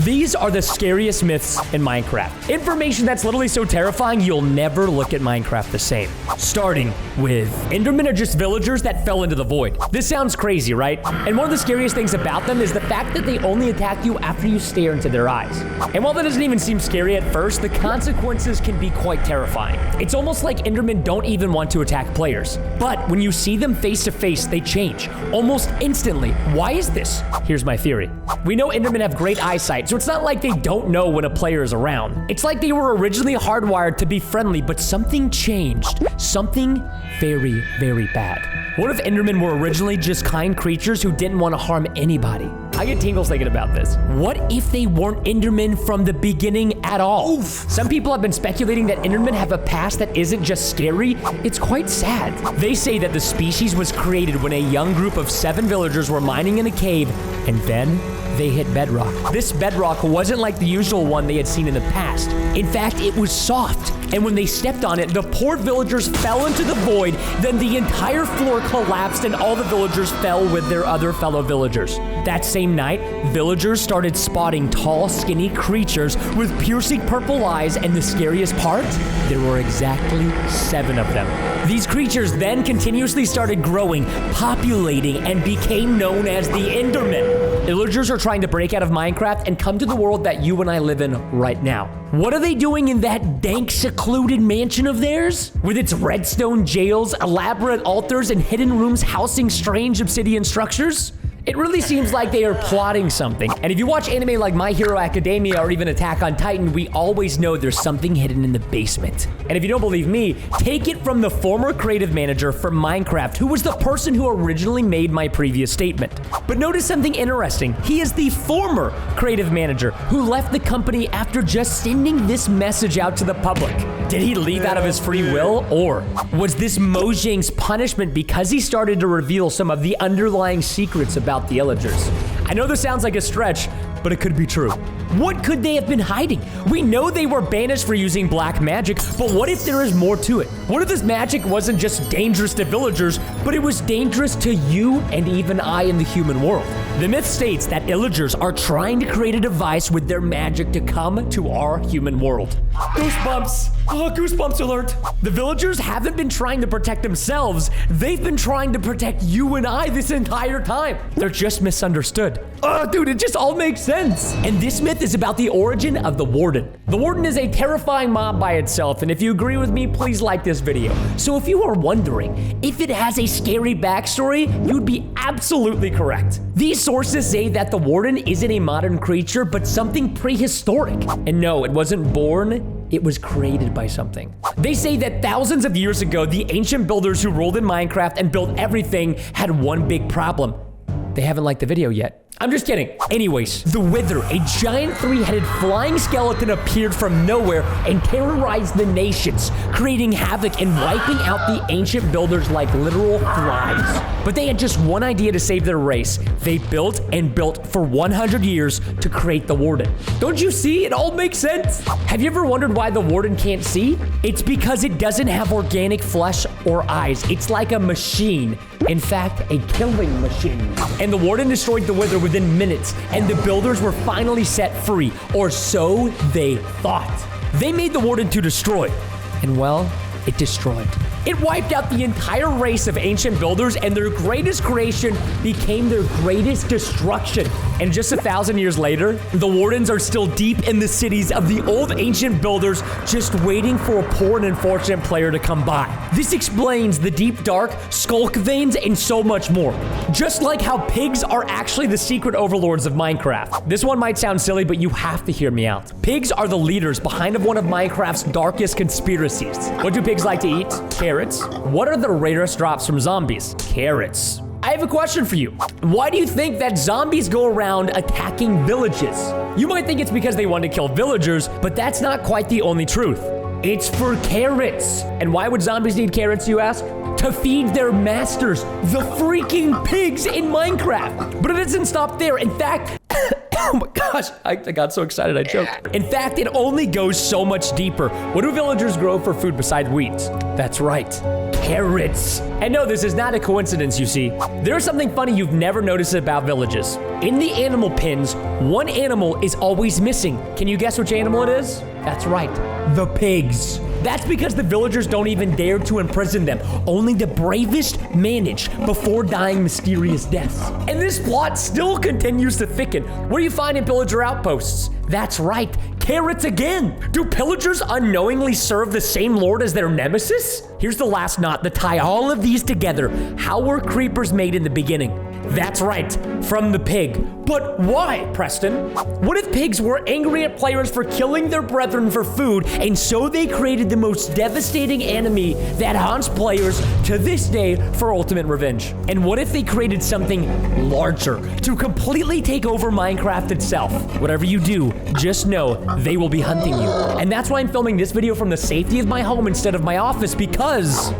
These are the scariest myths in Minecraft. Information that's literally so terrifying, you'll never look at Minecraft the same. Starting with, Endermen are just villagers that fell into the void. This sounds crazy, right? And one of the scariest things about them is the fact that they only attack you after you stare into their eyes. And while that doesn't even seem scary at first, the consequences can be quite terrifying. It's almost like Endermen don't even want to attack players. But when you see them face to face, they change almost instantly. Why is this? Here's my theory. We know Endermen have great eyesight, so it's not like they don't know when a player is around. It's like they were originally hardwired to be friendly, but something changed. Something very, very bad. What if Endermen were originally just kind creatures who didn't want to harm anybody? I get tingles thinking about this. What if they weren't Endermen from the beginning at all? Oof. Some people have been speculating that Endermen have a past that isn't just scary, it's quite sad. They say that the species was created when a young group of 7 villagers were mining in a cave, and then they hit bedrock. This bedrock wasn't like the usual one they had seen in the past. In fact, it was soft. And when they stepped on it, the poor villagers fell into the void. Then the entire floor collapsed and all the villagers fell with their other fellow villagers. That same night, villagers started spotting tall, skinny creatures with piercing purple eyes, and the scariest part? There were exactly 7 of them. These creatures then continuously started growing, populating, and became known as the Endermen. Villagers are trying to break out of Minecraft and come to the world that you and I live in right now. What are they doing in that dank, secluded mansion of theirs? With its redstone jails, elaborate altars, and hidden rooms housing strange obsidian structures? It really seems like they are plotting something. And if you watch anime like My Hero Academia or even Attack on Titan, we always know there's something hidden in the basement. And if you don't believe me, take it from the former creative manager for Minecraft, who was the person who originally made my previous statement. But notice something interesting. He is the former creative manager who left the company after just sending this message out to the public. Did he leave out of his free will? Or was this Mojang's punishment because he started to reveal some of the underlying secrets about the Illagers? I know this sounds like a stretch, but it could be true. What could they have been hiding? We know they were banished for using black magic, but what if there is more to it? What if this magic wasn't just dangerous to villagers, but it was dangerous to you and even I in the human world? The myth states that Illagers are trying to create a device with their magic to come to our human world. Goosebumps. Oh, goosebumps alert. The villagers haven't been trying to protect themselves. They've been trying to protect you and I this entire time. They're just misunderstood. Oh, dude, it just all makes sense. And this myth is about the origin of the warden. The warden is a terrifying mob by itself, and if you agree with me, please like this video. So if you are wondering if it has a scary backstory, you'd be absolutely correct. These sources say that the warden isn't a modern creature, but something prehistoric. And no, it wasn't born, it was created by something. They say that thousands of years ago, the ancient builders who ruled in Minecraft and built everything had one big problem. They haven't liked the video yet. I'm just kidding. Anyways, the Wither, a giant 3-headed flying skeleton, appeared from nowhere and terrorized the nations, creating havoc and wiping out the ancient builders like literal flies. But they had just one idea to save their race. They built and built for 100 years to create the Warden. Don't you see? It all makes sense. Have you ever wondered why the Warden can't see? It's because it doesn't have organic flesh or eyes. It's like a machine. In fact, a killing machine. And the Warden destroyed the Wither within minutes, and the builders were finally set free, or so they thought. They made the Warden to destroy, and well, it destroyed. It wiped out the entire race of ancient builders, and their greatest creation became their greatest destruction. And just 1,000 years later, the Wardens are still deep in the cities of the old ancient builders, just waiting for a poor and unfortunate player to come by. This explains the deep, dark skulk veins and so much more. Just like how pigs are actually the secret overlords of Minecraft. This one might sound silly, but you have to hear me out. Pigs are the leaders behind one of Minecraft's darkest conspiracies. What do pigs like to eat? Carrots. What are the rarest drops from zombies? Carrots. I have a question for you. Why do you think that zombies go around attacking villages? You might think it's because they want to kill villagers, but that's not quite the only truth. It's for carrots. And why would zombies need carrots, you ask? To feed their masters, the freaking pigs in Minecraft. But it doesn't stop there. In fact, oh my gosh, I got so excited I choked. In fact, it only goes so much deeper. What do villagers grow for food besides wheat? That's right, carrots. And no, this is not a coincidence, you see. There's something funny you've never noticed about villages. In the animal pins, one animal is always missing. Can you guess which animal it is? That's right, the pigs. That's because the villagers don't even dare to imprison them. Only the bravest manage before dying mysterious deaths. And this plot still continues to thicken. What do you find in pillager outposts? That's right, carrots again. Do pillagers unknowingly serve the same lord as their nemesis? Here's the last knot that tie all of these together. How were creepers made in the beginning? That's right, from the pig. But why, Preston? What if pigs were angry at players for killing their brethren for food, and so they created the most devastating enemy that haunts players to this day for ultimate revenge? And what if they created something larger to completely take over Minecraft itself? Whatever you do, just know they will be hunting you. And that's why I'm filming this video from the safety of my home instead of my office, because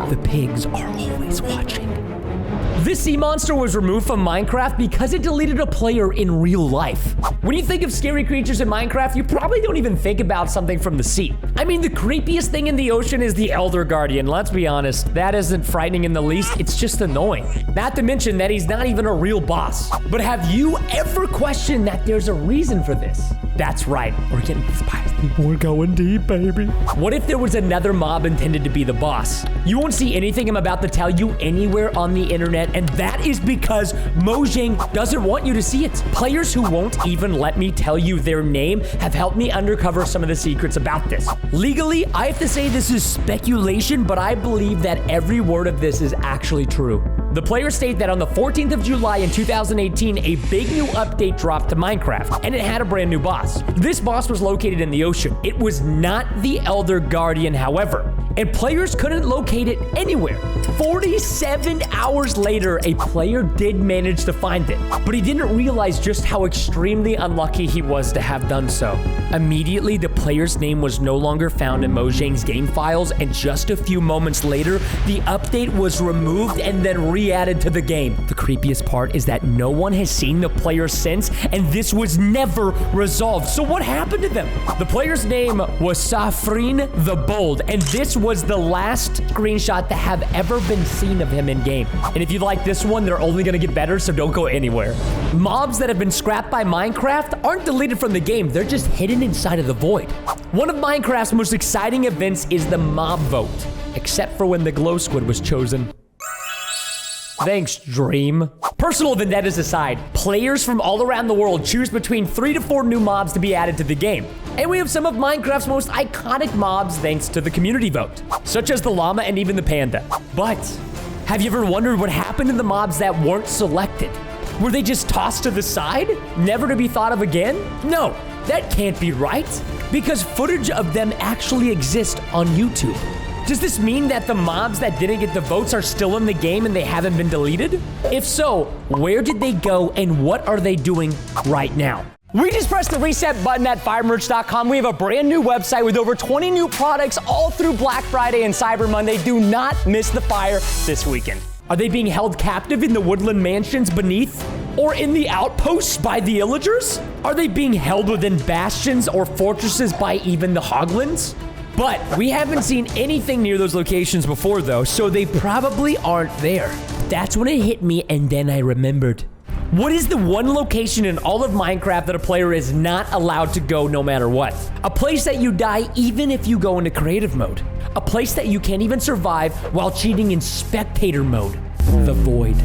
the pigs are always watching. This sea monster was removed from Minecraft because it deleted a player in real life. When you think of scary creatures in Minecraft, you probably don't even think about something from the sea. I mean, the creepiest thing in the ocean is the Elder Guardian. Let's be honest, that isn't frightening in the least, it's just annoying. Not to mention that he's not even a real boss. But have you ever questioned that there's a reason for this? That's right, we're getting spicy. We're going deep, baby. What if there was another mob intended to be the boss? You won't see anything I'm about to tell you anywhere on the internet, and that is because Mojang doesn't want you to see it. Players who won't even let me tell you their name have helped me uncover some of the secrets about this. Legally, I have to say this is speculation, but I believe that every word of this is actually true. The players state that on the 14th of July in 2018, a big new update dropped to Minecraft, and it had a brand new boss. This boss was located in the ocean. It was not the Elder Guardian, however, and players couldn't locate it anywhere. 47 hours later, a player did manage to find it, but he didn't realize just how extremely unlucky he was to have done so. Immediately, the player's name was no longer found in Mojang's game files, and just a few moments later, the update was removed and then re-added to the game. The creepiest part is that no one has seen the player since, and this was never resolved. So what happened to them? The player's name was Safrine the Bold, and this was the last screenshot to have ever been seen of him in game. And if you like this one, they're only gonna get better, so don't go anywhere. Mobs that have been scrapped by Minecraft aren't deleted from the game, they're just hidden inside of the void. One of Minecraft's most exciting events is the mob vote, except for when the glow squid was chosen. Thanks, Dream. Personal vendettas aside, players from all around the world choose between 3 to 4 new mobs to be added to the game. And we have some of Minecraft's most iconic mobs thanks to the community vote, such as the llama and even the panda. But have you ever wondered what happened to the mobs that weren't selected? Were they just tossed to the side, never to be thought of again? No, that can't be right, because footage of them actually exist on YouTube. Does this mean that the mobs that didn't get the votes are still in the game and they haven't been deleted? If so, where did they go and what are they doing right now? We just pressed the reset button at firemerch.com. We have a brand new website with over 20 new products all through Black Friday and Cyber Monday. Do not miss the fire this weekend. Are they being held captive in the woodland mansions beneath? Or in the outposts by the illagers? Are they being held within bastions or fortresses by even the hoglins? But we haven't seen anything near those locations before though, so they probably aren't there. That's when it hit me and then I remembered. What is the one location in all of Minecraft that a player is not allowed to go no matter what? A place that you die even if you go into creative mode. A place that you can't even survive while cheating in spectator mode. The void.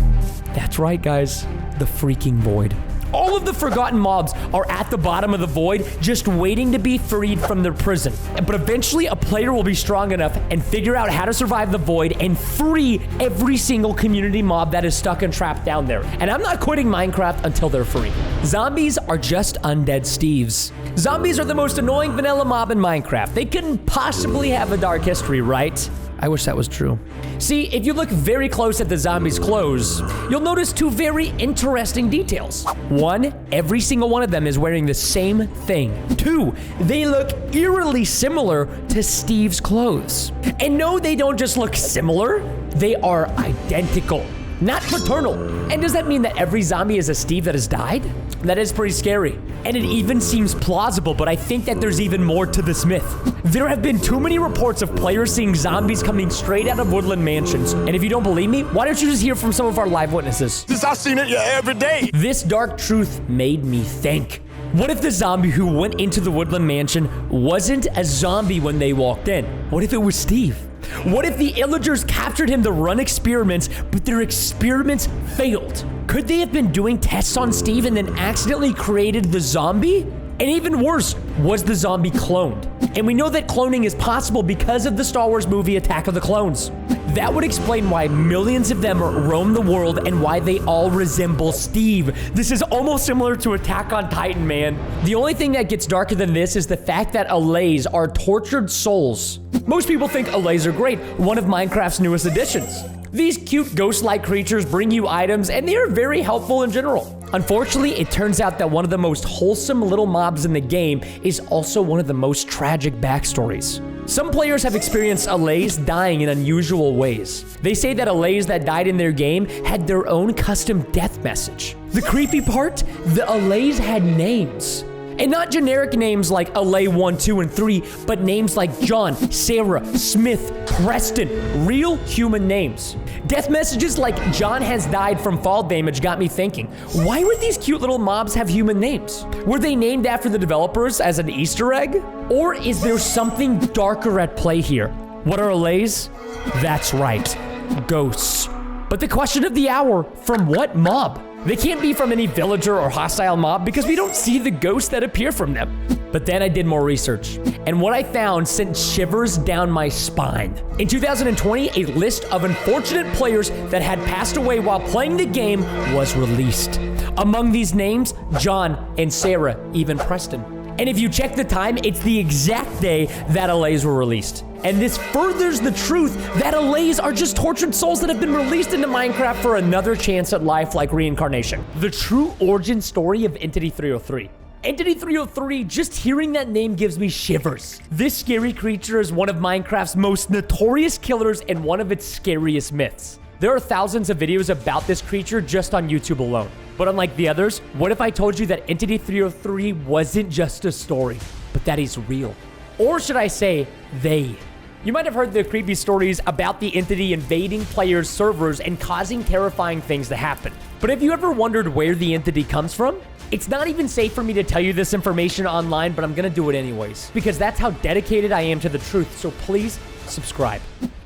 That's right, guys. The freaking void. All of the forgotten mobs are at the bottom of the void, just waiting to be freed from their prison. But eventually, a player will be strong enough and figure out how to survive the void and free every single community mob that is stuck and trapped down there. And I'm not quitting Minecraft until they're free. Zombies are just undead Steves. Zombies are the most annoying vanilla mob in Minecraft. They couldn't possibly have a dark history, right? I wish that was true. See, if you look very close at the zombies' clothes, you'll notice 2 very interesting details. 1, every single one of them is wearing the same thing. 2, they look eerily similar to Steve's clothes. And no, they don't just look similar, they are identical. not paternal. And does that mean that every zombie is a Steve that has died? That is pretty scary. And it even seems plausible, but I think that there's even more to this myth. There have been too many reports of players seeing zombies coming straight out of woodland mansions. And if you don't believe me, why don't you just hear from some of our live witnesses? I've seen it every day. This dark truth made me think. What if the zombie who went into the woodland mansion wasn't a zombie when they walked in? What if it was Steve? What if the illagers captured him to run experiments, but their experiments failed? Could they have been doing tests on Steve and then accidentally created the zombie? And even worse, was the zombie cloned? And we know that cloning is possible because of the Star Wars movie Attack of the Clones. That would explain why millions of them roam the world and why they all resemble Steve. This is almost similar to Attack on Titan, man. The only thing that gets darker than this is the fact that Allays are tortured souls. Most people think Allays are great, one of Minecraft's newest additions. These cute ghost-like creatures bring you items, and they are very helpful in general. Unfortunately, it turns out that one of the most wholesome little mobs in the game is also one of the most tragic backstories. Some players have experienced Allays dying in unusual ways. They say that Allays that died in their game had their own custom death message. The creepy part? The Allays had names. And not generic names like Allay 1, 2, and 3, but names like John, Sarah, Smith, Preston, real human names. Death messages like John has died from fall damage got me thinking, why would these cute little mobs have human names? Were they named after the developers as an Easter egg? Or is there something darker at play here? What are Allays? That's right, ghosts. But the question of the hour, from what mob? They can't be from any villager or hostile mob because we don't see the ghosts that appear from them. But then I did more research, and what I found sent shivers down my spine. In 2020, a list of unfortunate players that had passed away while playing the game was released. Among these names, John and Sarah, even Preston. And if you check the time, it's the exact day that Allays were released. And this furthers the truth that Allays are just tortured souls that have been released into Minecraft for another chance at life like reincarnation. The true origin story of Entity 303. Entity 303, just hearing that name gives me shivers. This scary creature is one of Minecraft's most notorious killers and one of its scariest myths. There are thousands of videos about this creature just on YouTube alone. But unlike the others, what if I told you that Entity 303 wasn't just a story, but that he's real? Or should I say, they? You might have heard the creepy stories about the entity invading players' servers and causing terrifying things to happen. But have you ever wondered where the entity comes from? It's not even safe for me to tell you this information online, but I'm gonna do it anyways, because that's how dedicated I am to the truth, so please subscribe.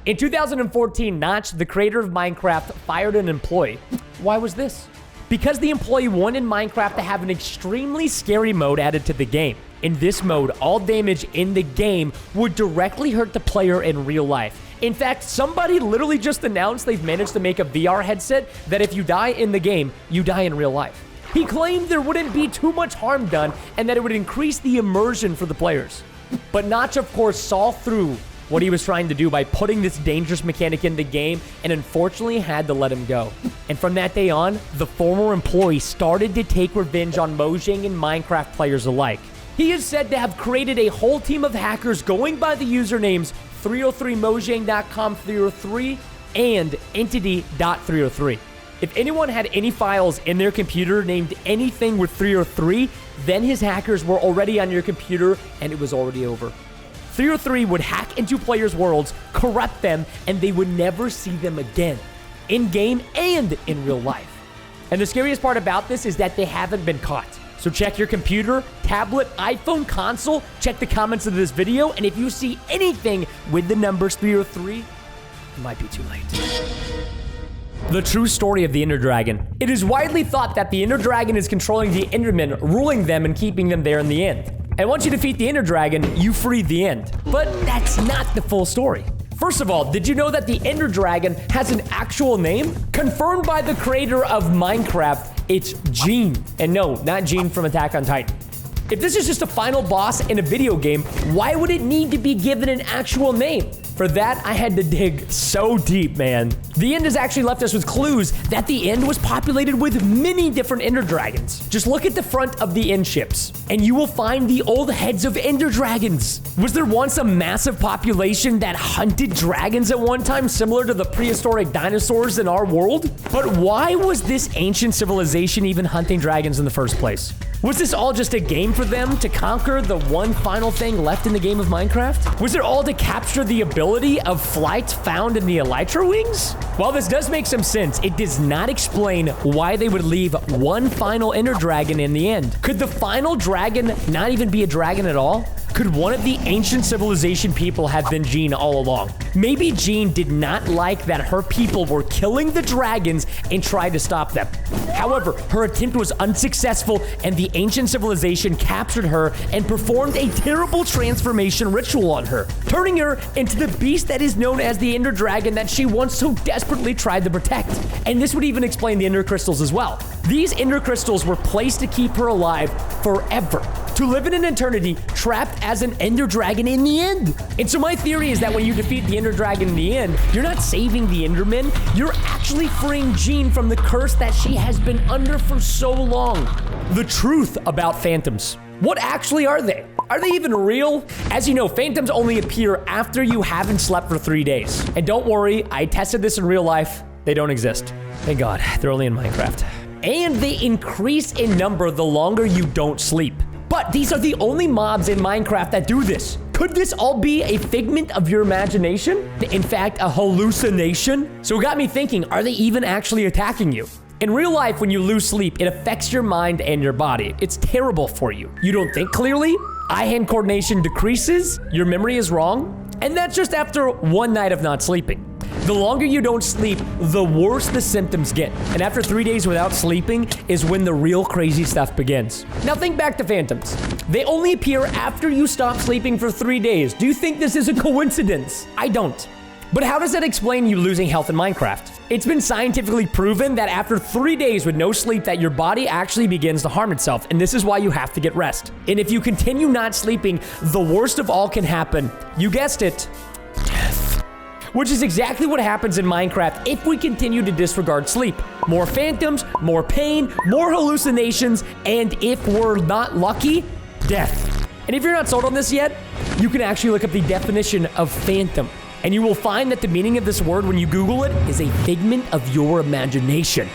In 2014, Notch, the creator of Minecraft, fired an employee. Why was this? Because the employee wanted Minecraft to have an extremely scary mode added to the game. In this mode, all damage in the game would directly hurt the player in real life. In fact, somebody literally just announced they've managed to make a VR headset that if you die in the game, you die in real life. He claimed there wouldn't be too much harm done and that it would increase the immersion for the players. But Notch, of course, saw through what he was trying to do by putting this dangerous mechanic in the game and unfortunately had to let him go. And from that day on, the former employee started to take revenge on Mojang and Minecraft players alike. He is said to have created a whole team of hackers going by the usernames 303mojang.com303 and entity.303. If anyone had any files in their computer named anything with 303, then his hackers were already on your computer and it was already over. 303 would hack into players' worlds, corrupt them, and they would never see them again, in-game and in real life. And the scariest part about this is that they haven't been caught. So check your computer, tablet, iPhone, console, check the comments of this video, and if you see anything with the numbers 303, it might be too late. The true story of the Ender Dragon. It is widely thought that the Ender Dragon is controlling the Endermen, ruling them and keeping them there in the end. And once you defeat the Ender Dragon, you free the end. But that's not the full story. First of all, did you know that the Ender Dragon has an actual name? Confirmed by the creator of Minecraft, it's Gene. And no, not Gene from Attack on Titan. If this is just a final boss in a video game, why would it need to be given an actual name? For that, I had to dig so deep, man. The end has actually left us with clues that the end was populated with many different ender dragons. Just look at the front of the end ships, and you will find the old heads of ender dragons. Was there once a massive population that hunted dragons at one time, similar to the prehistoric dinosaurs in our world? But why was this ancient civilization even hunting dragons in the first place? Was this all just a game for them to conquer the one final thing left in the game of Minecraft? Was it all to capture the ability of flight found in the elytra wings? While this does make some sense, it does not explain why they would leave one final ender dragon in the end. Could the final dragon not even be a dragon at all? Could one of the ancient civilization people have been Jean all along? Maybe Jean did not like that her people were killing the dragons and tried to stop them. However, her attempt was unsuccessful, and the ancient civilization captured her and performed a terrible transformation ritual on her, turning her into the beast that is known as the Ender Dragon that she once so desperately tried to protect. And this would even explain the Ender Crystals as well. These Ender Crystals were placed to keep her alive forever, to live in an eternity trapped as an Ender Dragon in the end. And so my theory is that when you defeat the Ender Dragon in the end, you're not saving the Endermen, you're actually freeing Jean from the curse that she has been under for so long. The truth about phantoms. What actually are they? Are they even real? As you know, phantoms only appear after you haven't slept for 3 days. And don't worry, I tested this in real life. They don't exist. Thank God, they're only in Minecraft. And they increase in number the longer you don't sleep. But these are the only mobs in Minecraft that do this. Could this all be a figment of your imagination? In fact, a hallucination? So it got me thinking, are they even actually attacking you? In real life, when you lose sleep, it affects your mind and your body. It's terrible for you. You don't think clearly, eye-hand coordination decreases, your memory is wrong, and that's just after one night of not sleeping. The longer you don't sleep, the worse the symptoms get. And after 3 days without sleeping is when the real crazy stuff begins. Now think back to phantoms. They only appear after you stop sleeping for 3 days. Do you think this is a coincidence? I don't. But how does that explain you losing health in Minecraft? It's been scientifically proven that after 3 days with no sleep that your body actually begins to harm itself, and this is why you have to get rest. And if you continue not sleeping, the worst of all can happen. You guessed it. Death. Which is exactly what happens in Minecraft if we continue to disregard sleep. More phantoms, more pain, more hallucinations, and if we're not lucky, death. And if you're not sold on this yet, you can actually look up the definition of phantom. And you will find that the meaning of this word when you Google it is a figment of your imagination.